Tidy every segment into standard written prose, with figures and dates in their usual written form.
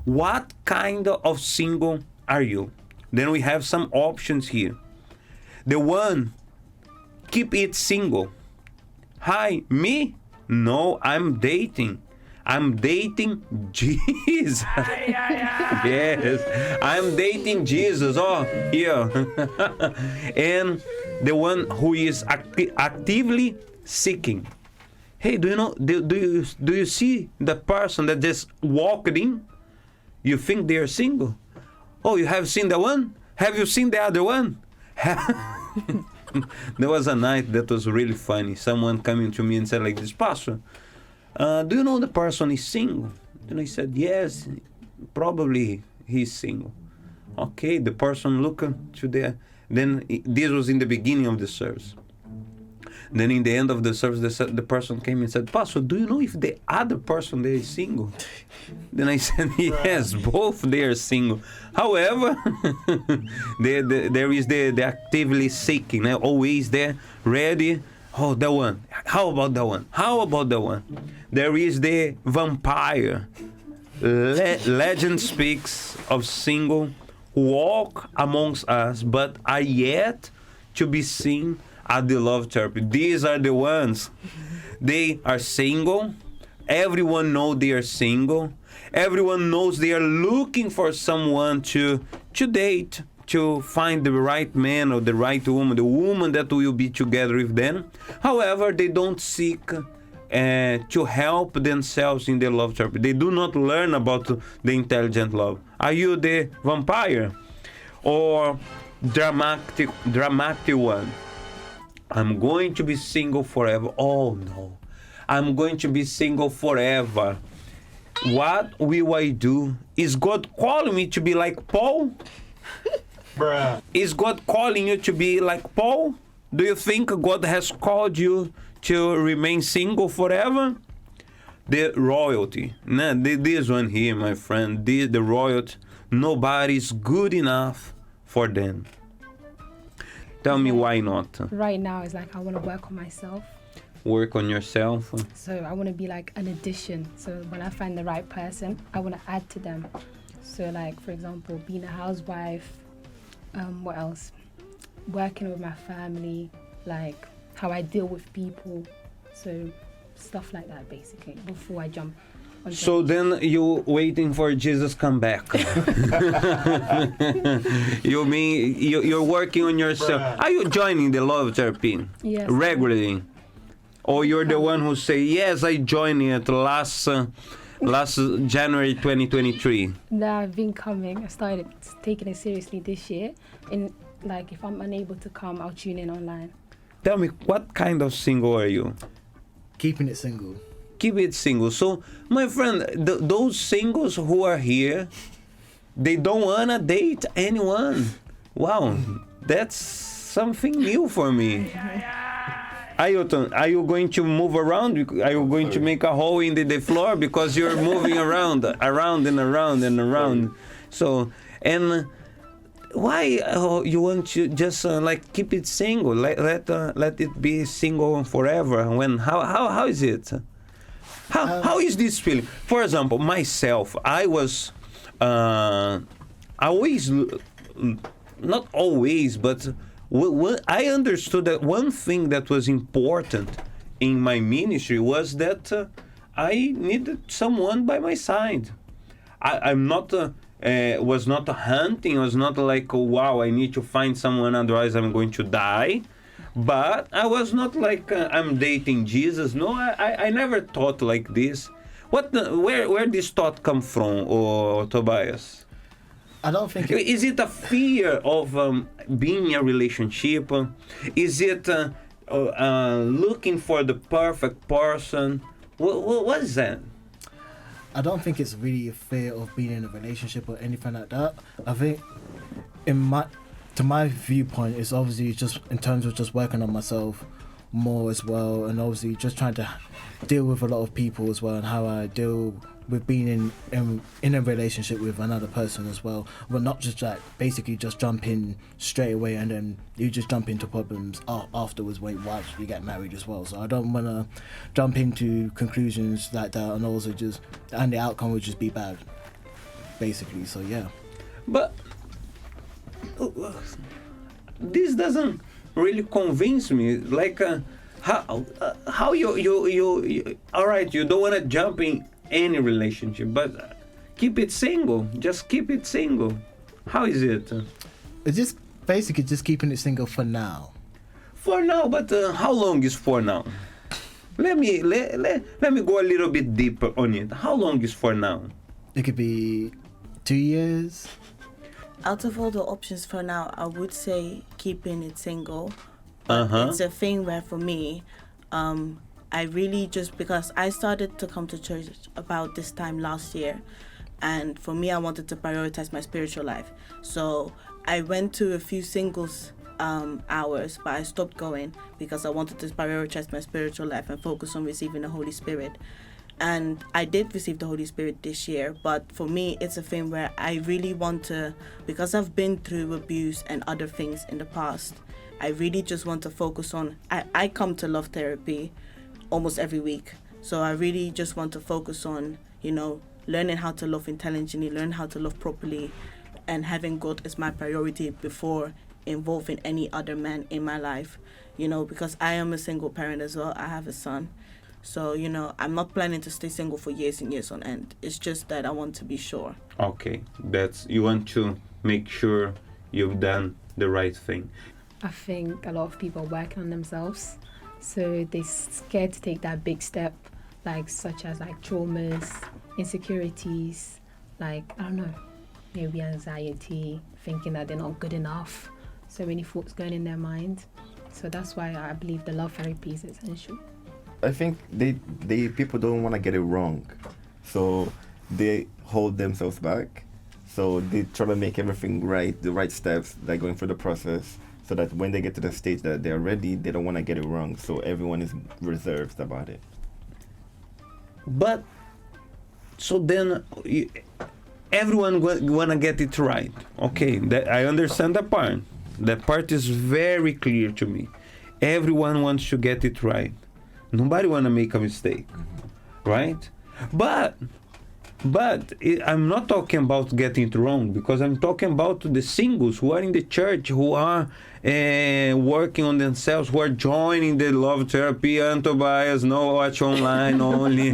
What kind of single are you? Then we have some options here. The one, keep it single. Hi, me? No, I'm dating. I'm dating Jesus. Yes, I'm dating Jesus. Oh, here. And the one who is actively seeking. Hey, do you know? Do you see the person that just walked in? You think they are single? Oh, you have seen the one? Have you seen the other one? There was a night that was really funny. Someone coming to me and said like this, Pastor, do you know the person is single? And I said, yes, probably he's single. Okay, the person looked to the... Then this was in the beginning of the service. Then in the end of the service, the person came and said, Pastor, do you know if the other person there is single? Then I said, yes, both they are single. However, there is the actively seeking, always there, ready. Oh, that one. How about that one? How about that one? There is the vampire. Legend speaks of single who walk amongst us, but are yet to be seen at the love therapy. These are the ones. They are single. Everyone knows they are single. Everyone knows they are looking for someone to date, to find the right man or the right woman, the woman that will be together with them. However, they don't seek to help themselves in their love therapy. They do not learn about the intelligent love. Are you the vampire? Or dramatic one? I'm going to be single forever. Oh no, I'm going to be single forever. What will I do? Is God calling me to be like Paul? Bruh. Is God calling you to be like Paul? Do you think God has called you to remain single forever? The royalty. Nah, this one here, my friend, the royalty, nobody's good enough for them. Tell me why not. Right now, it's like I want to work on myself. Work on yourself. So I want to be like an addition. So when I find the right person, I want to add to them. So like, for example, being a housewife, what else? Working with my family, like how I deal with people. So stuff like that, basically, before I jump. So then you waiting for Jesus come back. You mean you're working on yourself. Bruh. Are you joining the love therapy? Yes. Regularly? Or you're the one who say, yes, I joined it last January 2023? No, I've been coming. I started taking it seriously this year. And like, if I'm unable to come, I'll tune in online. Tell me, what kind of single are you? Keeping it single. Keep it single. So, my friend, those singles who are here, they don't wanna date anyone. Wow, that's something new for me. Ailton, are you going to move around? Are you going to make a hole in the floor because you're moving around and around and around? So, and why you want to just like keep it single? Let it be single forever. When how is it? How is this feeling? For example, myself, I was always, not always, but I understood that one thing that was important in my ministry was that I needed someone by my side. I'm not was not hunting. Was not like, oh, wow, I need to find someone, otherwise I'm going to die. But I was not like I'm dating Jesus. No, I never thought like this. Where this thought come from, or Tobias? I don't think Is it a fear of being in a relationship? Is it looking for the perfect person? What is that? I don't think it's really a fear of being in a relationship or anything like that. I think to my viewpoint, it's obviously just in terms of just working on myself more as well, and obviously just trying to deal with a lot of people as well, and how I deal with being in a relationship with another person as well, but not just like basically just jump in straight away and then you just jump into problems afterwards when you get married as well. So I don't want to jump into conclusions like that, and also and the outcome would just be bad. basically. So yeah. But this doesn't really convince me. Like, how you all right, you don't want to jump in any relationship, but keep it single. Just keep it single. How is it? It's just basically just keeping it single for now. For now, but how long is for now? Let me go a little bit deeper on it. How long is for now? It could be 2 years. Out of all the options for now, I would say keeping it single. It's a thing where for me, I really just, because I started to come to church about this time last year, and for me, I wanted to prioritize my spiritual life. So I went to a few singles hours, but I stopped going because I wanted to prioritize my spiritual life and focus on receiving the Holy Spirit. And I did receive the Holy Spirit this year, but for me, it's a thing where I really want to, because I've been through abuse and other things in the past, I really just want to focus on, I come to love therapy almost every week. So I really just want to focus on, learning how to love intelligently, learn how to love properly, and having God as my priority before involving any other man in my life, because I am a single parent as well. I have a son. So, I'm not planning to stay single for years and years on end. It's just that I want to be sure. Okay, you want to make sure you've done the right thing. I think a lot of people are working on themselves, so they're scared to take that big step, such as traumas, insecurities, I don't know, maybe anxiety, thinking that they're not good enough. So many thoughts going in their mind. So that's why I believe the love therapy is essential. I think they people don't want to get it wrong, so they hold themselves back. So they try to make everything right, the right steps, going through the process, so that when they get to the stage that they're ready, they don't want to get it wrong. So everyone is reserved about it. But so then everyone wanna get it right. Okay, I understand that part. That part is very clear to me. Everyone wants to get it right. Nobody want to make a mistake, right? But I'm not talking about getting it wrong, because I'm talking about the singles who are in the church, who are working on themselves, who are joining the love therapy and Tobias, no watch online only.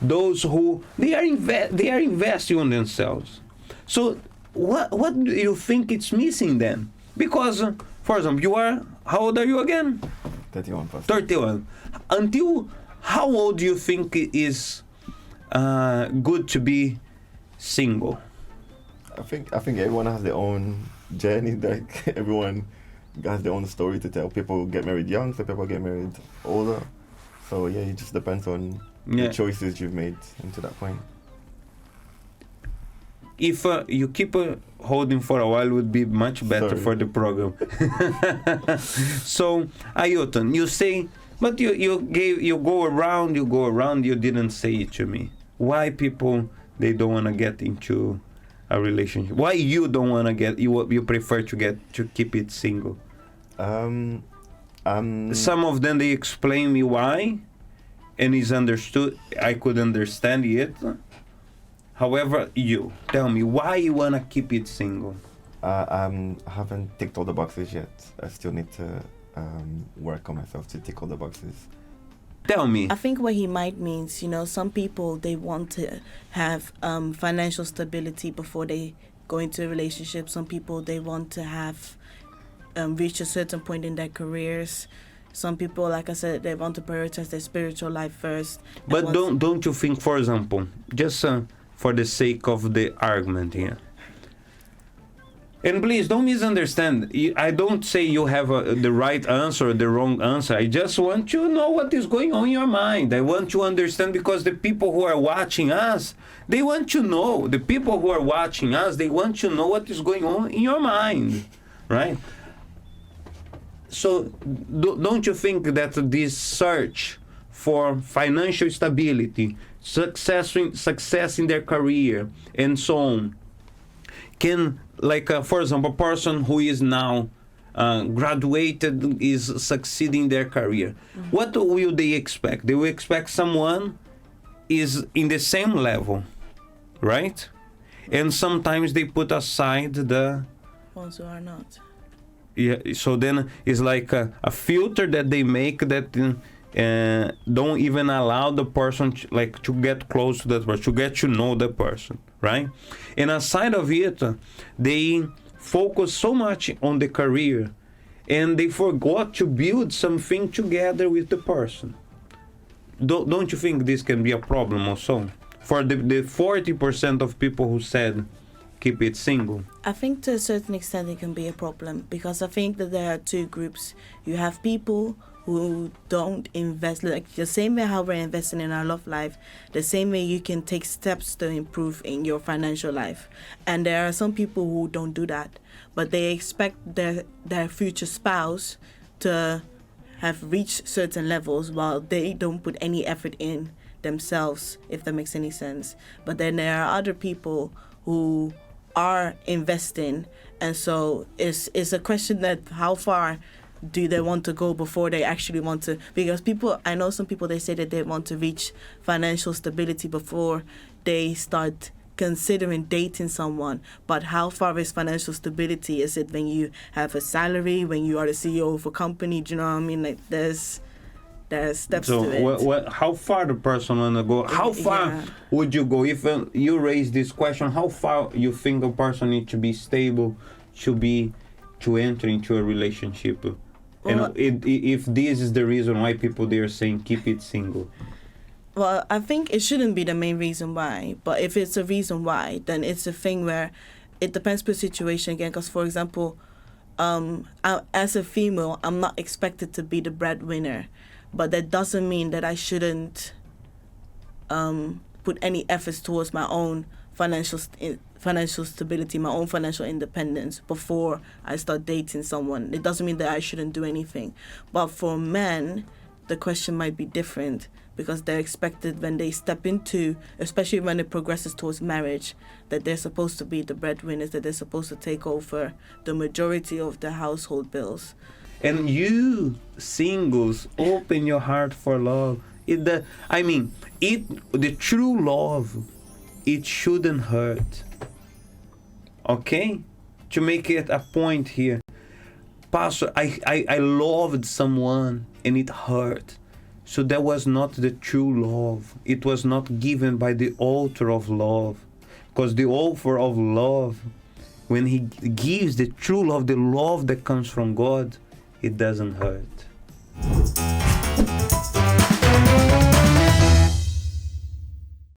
Those who they are investing on themselves. So what do you think it's missing then? Because, for example, how old are you again? 31. 31. Until how old do you think it is good to be single? I think everyone has their own journey. Everyone has their own story to tell. People get married young, some people get married older. So yeah, it just depends on the choices you've made into that point. If you keep holding for a while, would be much better for the program. So, Ailton, you say, but you go around, you didn't say it to me. Why people, they don't want to get into a relationship? Why you don't want to you prefer to keep it single? Some of them, they explain me why, and it's understood, I could understand it. However, you tell me why you wanna keep it single. I haven't ticked all the boxes yet. I still need to work on myself to tick all the boxes. Tell me. I think what he might means, some people, they want to have financial stability before they go into a relationship. Some people, they want to have reach a certain point in their careers. Some people, like I said, they want to prioritize their spiritual life first. But don't you think, for example, just for the sake of the argument here. And please don't misunderstand. I don't say you have the right answer or the wrong answer. I just want to know what is going on in your mind. I want to understand, because the people who are watching us, they want to know. The people who are watching us, they want to know what is going on in your mind, right? So don't you think that this search for financial stability, success in their career, and so on, can, for example, a person who is now graduated, is succeeding in their career, what will they expect? They will expect someone is in the same level, right? And sometimes they put aside the Ones who are not. yeah. So then it's like a filter that they make that don't even allow the person to get close to that person, to get to know the person, right? And aside of it, they focus so much on the career, and they forgot to build something together with the person. Don't you think this can be a problem also for the 40% of people who said keep it single? I think to a certain extent it can be a problem, because I think that there are two groups. You have people who don't invest, like the same way how we're investing in our love life, the same way you can take steps to improve in your financial life. And there are some people who don't do that, but they expect their future spouse to have reached certain levels while they don't put any effort in themselves, if that makes any sense. But then there are other people who are investing, and so it's a question that how far do they want to go before they actually want to, because I know some people, they say that they want to reach financial stability before they start considering dating someone. But how far is financial stability? Is it when you have a salary, when you are the CEO of a company? Do you know what I mean? Like there's steps to it. How far the person wanna go? How far would you go if you raise this question? How far you think a person needs to be stable to enter into a relationship? Well, and if this is the reason why people they are saying keep it single. Well, I think it shouldn't be the main reason why, but if it's a reason why, then it's a thing where it depends per situation again. Because, for example, as a female, I'm not expected to be the breadwinner, but that doesn't mean that I shouldn't put any efforts towards my own financial stability, my own financial independence before I start dating someone. It doesn't mean that I shouldn't do anything. But for men, the question might be different, because they're expected when they step into, especially when it progresses towards marriage, that they're supposed to be the breadwinners, that they're supposed to take over the majority of the household bills. And you singles, open your heart for love. The true love, it shouldn't hurt. Okay? To make it a point here. Pastor, I loved someone and it hurt. So that was not the true love. It was not given by the author of love. Because the author of love, when he gives the true love, the love that comes from God, it doesn't hurt.